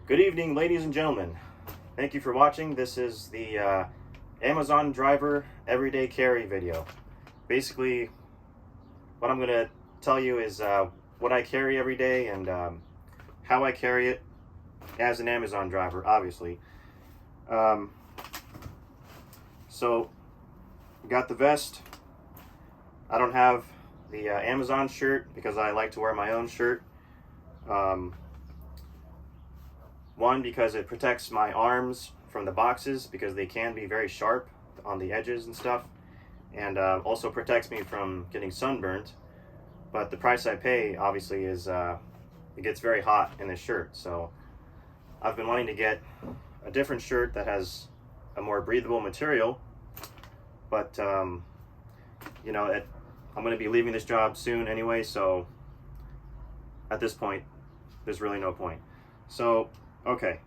Good evening, ladies and gentlemen. Thank you for watching. This is the Amazon driver everyday carry video. Basically, what I'm going to tell you is what I carry every day and how I carry it as an Amazon driver, obviously. So, got the vest. I don't have the Amazon shirt because I like to wear my own shirt. One, because it protects my arms from the boxes because they can be very sharp on the edges and stuff, and also protects me from getting sunburned. But the price I pay obviously is it gets very hot in this shirt, so I've been wanting to get a different shirt that has a more breathable material, but you know, I'm going to be leaving this job soon anyway, so at this point there's really no point. So okay,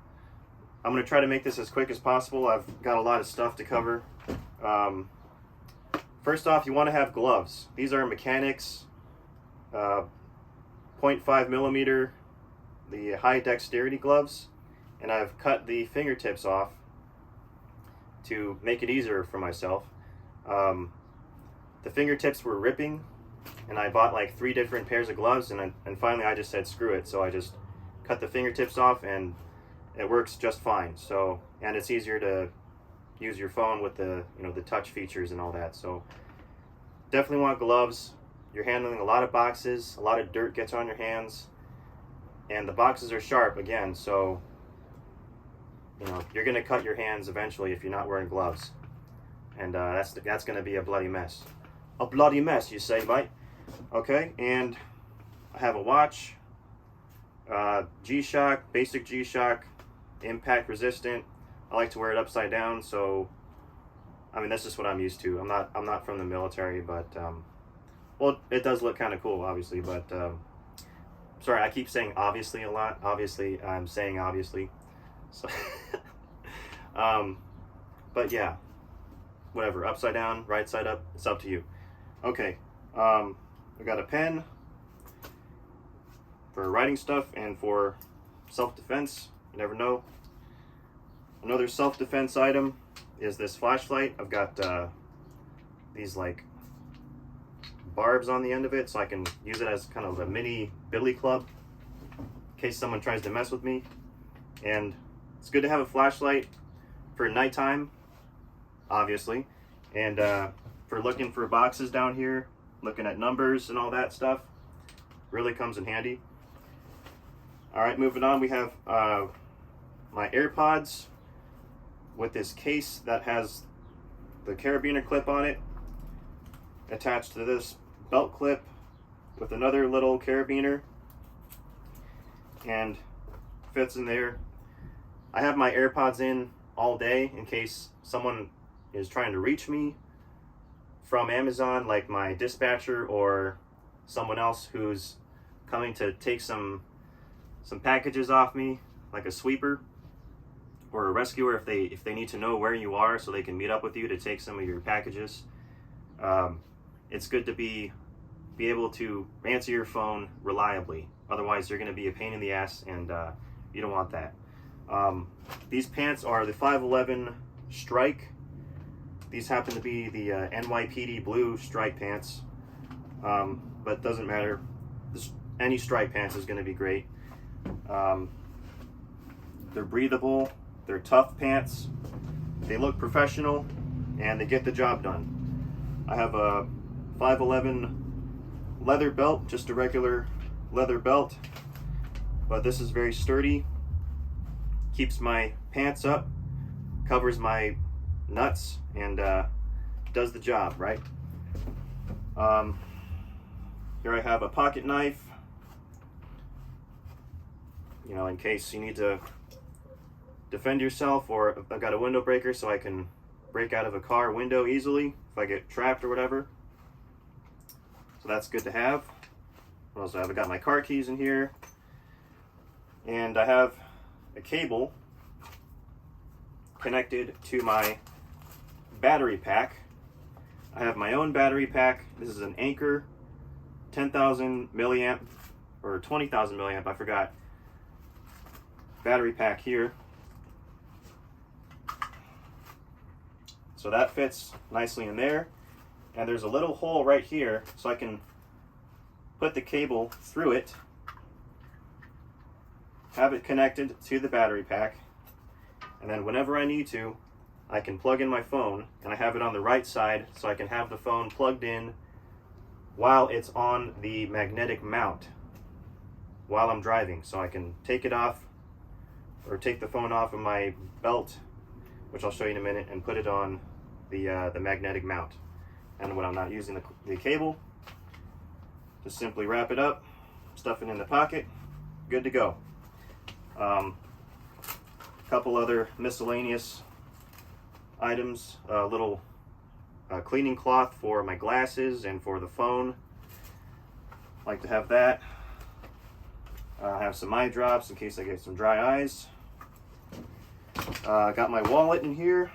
I'm going to try to make this as quick as possible. I've got a lot of stuff to cover. First off, you want to have gloves. These are mechanics 0.5 millimeter, the high dexterity gloves, and I've cut the fingertips off to make it easier for myself. The fingertips were ripping, and I bought like 3 different pairs of gloves, and finally I just said screw it, so I just cut the fingertips off, and it works just fine. So, and it's easier to use your phone with the, you know, the touch features and all that. So definitely want gloves. You're handling a lot of boxes, a lot of dirt gets on your hands, and the boxes are sharp again, so you know you're gonna cut your hands eventually if you're not wearing gloves, and that's gonna be a bloody mess. A bloody mess, you say, mate? Okay, and I have a watch, G-Shock, basic G-Shock, impact resistant. I like to wear it upside down, so I mean that's just what I'm used to. I'm not from the military, but well, it does look kind of cool, obviously, but sorry, I keep saying obviously a lot. Obviously, I'm saying obviously. So but yeah, whatever, upside down, right side up, it's up to you. Okay, I got a pen for writing stuff and for self-defense. You never know. Another self-defense item is this flashlight. I've got these like barbs on the end of it, so I can use it as kind of a mini billy club in case someone tries to mess with me. And it's good to have a flashlight for nighttime, obviously, and for looking for boxes down here, looking at numbers and all that stuff. Really comes in handy. All right, moving on, we have my Airpods with this case that has the carabiner clip on it attached to this belt clip with another little carabiner, and fits in there. I have my AirPods in all day in case someone is trying to reach me from Amazon, like my dispatcher or someone else who's coming to take some packages off me, like a sweeper or a rescuer, if they need to know where you are so they can meet up with you to take some of your packages. It's good to be able to answer your phone reliably. Otherwise, you're going to be a pain in the ass, and you don't want that. These pants are the 511 Strike. These happen to be the NYPD blue strike pants, but it doesn't matter. Any strike pants is going to be great. They're breathable, they're tough pants, they look professional, and they get the job done. I have a 511 leather belt, just a regular leather belt, but this is very sturdy, keeps my pants up, covers my nuts, and does the job, right? Here I have a pocket knife, you know, in case you need to defend yourself, or I've got a window breaker so I can break out of a car window easily if I get trapped or whatever. So that's good to have. What else do I have? I got my car keys in here, and I have a cable connected to my battery pack. I have my own battery pack. This is an Anchor 10,000 milliamp or 20,000 milliamp, I forgot, battery pack here. So that fits nicely in there. And there's a little hole right here so I can put the cable through it, have it connected to the battery pack, and then whenever I need to, I can plug in my phone, and I have it on the right side so I can have the phone plugged in while it's on the magnetic mount while I'm driving. So I can take it off, or take the phone off of my belt, which I'll show you in a minute, and put it on the magnetic mount. And when I'm not using the cable, just simply wrap it up, stuff it in the pocket, good to go. Couple other miscellaneous items, a little cleaning cloth for my glasses and for the phone. Like to have that. I have some eye drops in case I get some dry eyes. Got my wallet in here.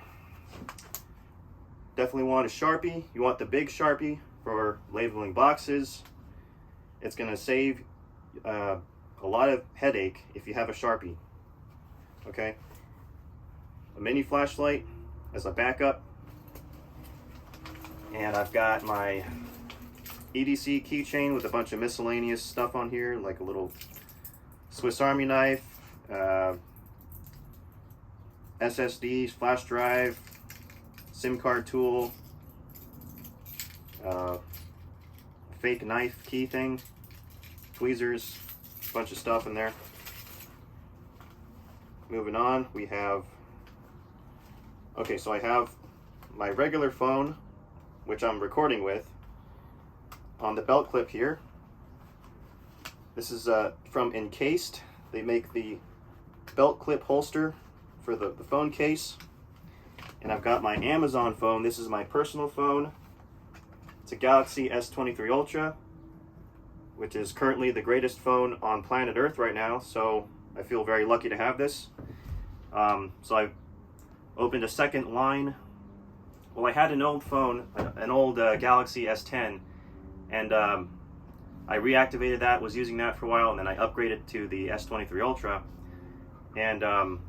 Definitely want a Sharpie. You want the big Sharpie for labeling boxes. It's going to save a lot of headache if you have a Sharpie. Okay. A mini flashlight as a backup. And I've got my EDC keychain with a bunch of miscellaneous stuff on here, like a little Swiss Army knife, SSD, flash drive, SIM card tool, fake knife key thing, tweezers, a bunch of stuff in there. Moving on, we have, okay, so I have my regular phone, which I'm recording with, on the belt clip here. This is from Encased. They make the belt clip holster for the phone case. And I've got my Amazon phone. This is my personal phone. It's a Galaxy S23 Ultra, which is currently the greatest phone on planet Earth right now. So I feel very lucky to have this. So I've opened a second line. Well, I had an old phone, an old Galaxy S10, and I reactivated that, was using that for a while, and then I upgraded to the S23 Ultra. And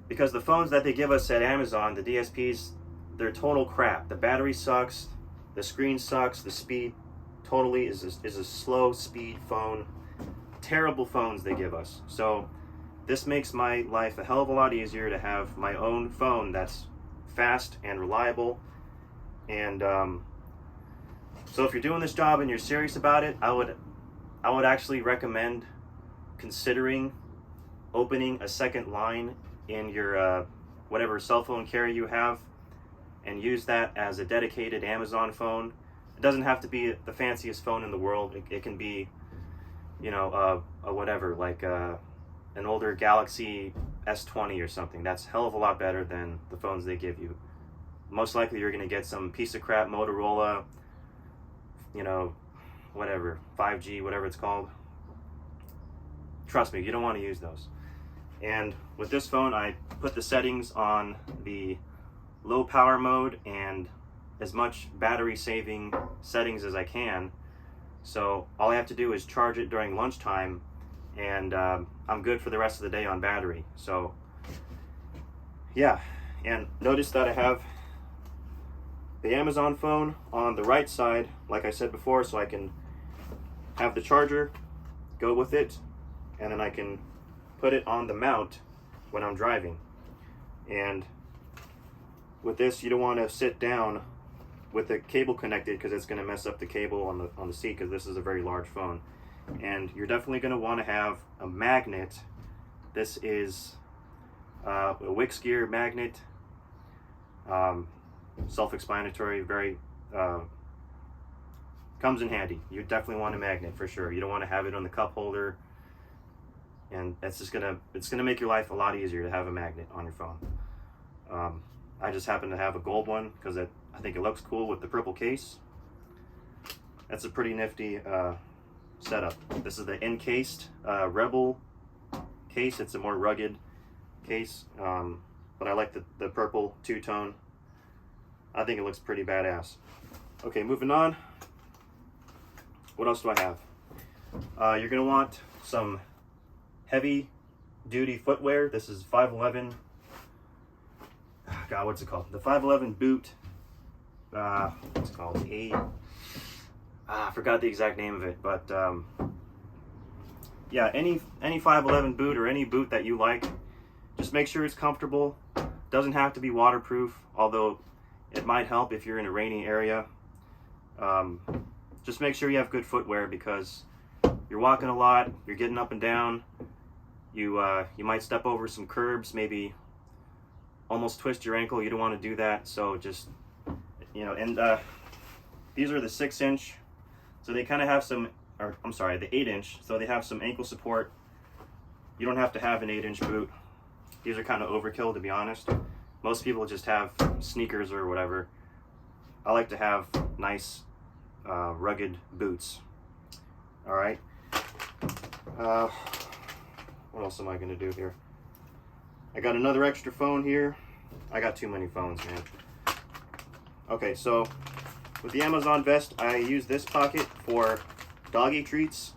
because the phones that they give us at Amazon, the DSPs, they're total crap. The battery sucks, the screen sucks, the speed totally is a slow speed phone. Terrible phones they give us. So this makes my life a hell of a lot easier to have my own phone that's fast and reliable. And so if you're doing this job and you're serious about it, I would actually recommend considering opening a second line in your whatever cell phone carrier you have, and use that as a dedicated Amazon phone. It doesn't have to be the fanciest phone in the world. It can be, you know, a whatever, like an older Galaxy S20 or something. That's a hell of a lot better than the phones they give you. Most likely you're going to get some piece of crap Motorola, you know, whatever, 5G, whatever it's called. Trust me, you don't want to use those. And with this phone, I put the settings on the low power mode and as much battery saving settings as I can. So all I have to do is charge it during lunchtime, and I'm good for the rest of the day on battery. So yeah, and notice that I have the Amazon phone on the right side, like I said before, so I can have the charger go with it, and then I can put it on the mount when I'm driving. And with this, you don't want to sit down with the cable connected, because it's going to mess up the cable on the seat, because this is a very large phone. And you're definitely going to want to have a magnet. This is a Wix gear magnet. Self-explanatory, very comes in handy. You definitely want a magnet for sure. You don't want to have it on the cup holder, and it's gonna make your life a lot easier to have a magnet on your phone. I just happen to have a gold one because I think it looks cool with the purple case. That's a pretty nifty setup. This is the Encased Rebel case. It's a more rugged case, but I like the purple two-tone. I think it looks pretty badass. Okay, moving on. What else do I have? You're gonna want some heavy duty footwear. This is 511. God, what's it called? The 511 boot. What's it called? I forgot the exact name of it, but yeah, any 511 boot or any boot that you like, just make sure it's comfortable. Doesn't have to be waterproof, although it might help if you're in a rainy area. Just make sure you have good footwear, because you're walking a lot, you're getting up and down, you might step over some curbs, maybe almost twist your ankle. You don't want to do that, so just, you know. And these are the 6-inch, so they kind of have some, or I'm sorry, the 8-inch, so they have some ankle support. You don't have to have an 8-inch boot. These are kind of overkill, to be honest. Most people just have sneakers or whatever. I like to have nice rugged boots. All right. What else am I going to do here? I got another extra phone here. I got too many phones, man. Okay, so with the Amazon vest, I use this pocket for doggy treats.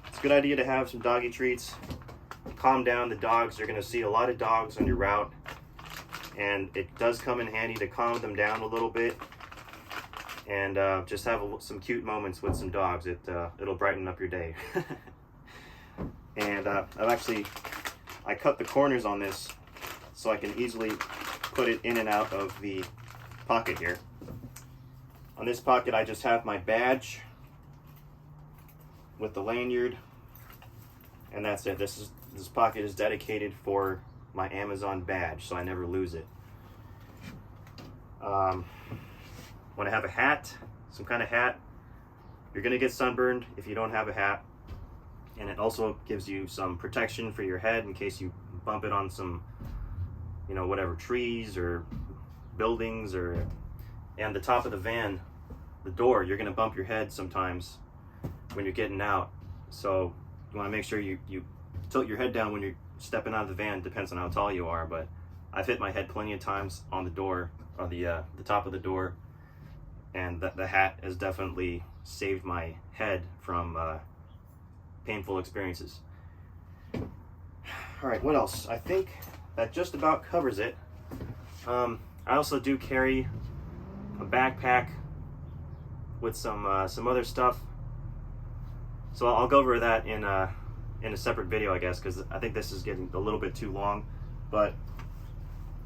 It's a good idea to have some doggy treats. Calm down the dogs. You're going to see a lot of dogs on your route, and it does come in handy to calm them down a little bit, and just have some cute moments with some dogs. It'll brighten up your day. And I cut the corners on this so I can easily put it in and out of the pocket here. On this pocket, I just have my badge with the lanyard, and that's it. This pocket is dedicated for my Amazon badge, so I never lose it. When I have a hat, some kind of hat, you're gonna get sunburned if you don't have a hat, and it also gives you some protection for your head in case you bump it on some, you know, whatever, trees or buildings, or and the top of the van, the door, you're gonna bump your head sometimes when you're getting out, so you want to make sure you tilt your head down when you're stepping out of the van. Depends on how tall you are, but I've hit my head plenty of times on the door, or the top of the door, and the hat has definitely saved my head from painful experiences. All right, what else? I think that just about covers it. I also do carry a backpack with some other stuff, so I'll go over that in a separate video, I guess, because I think this is getting a little bit too long. But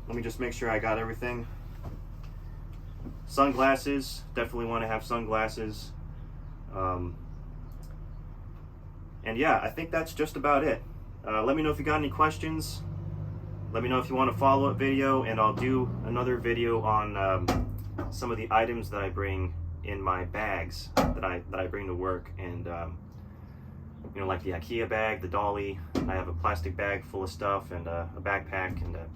let me just make sure I got everything. Sunglasses, definitely want to have sunglasses. And yeah, I think that's just about it. Let me know if you got any questions. Let me know if you want a follow-up video, and I'll do another video on some of the items that I bring in my bags that I bring to work, and you know, like the IKEA bag, the dolly. I have a plastic bag full of stuff, and a backpack, and a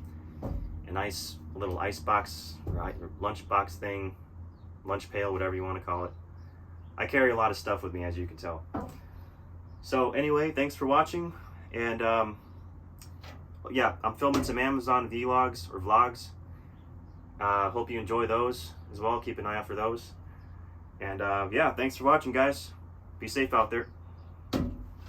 nice little ice box or lunch box thing, lunch pail, whatever you want to call it. I carry a lot of stuff with me, as you can tell. So anyway, thanks for watching, and yeah, I'm filming some Amazon vlogs or vlogs. Hope you enjoy those as well. Keep an eye out for those. And yeah, thanks for watching, guys. Be safe out there.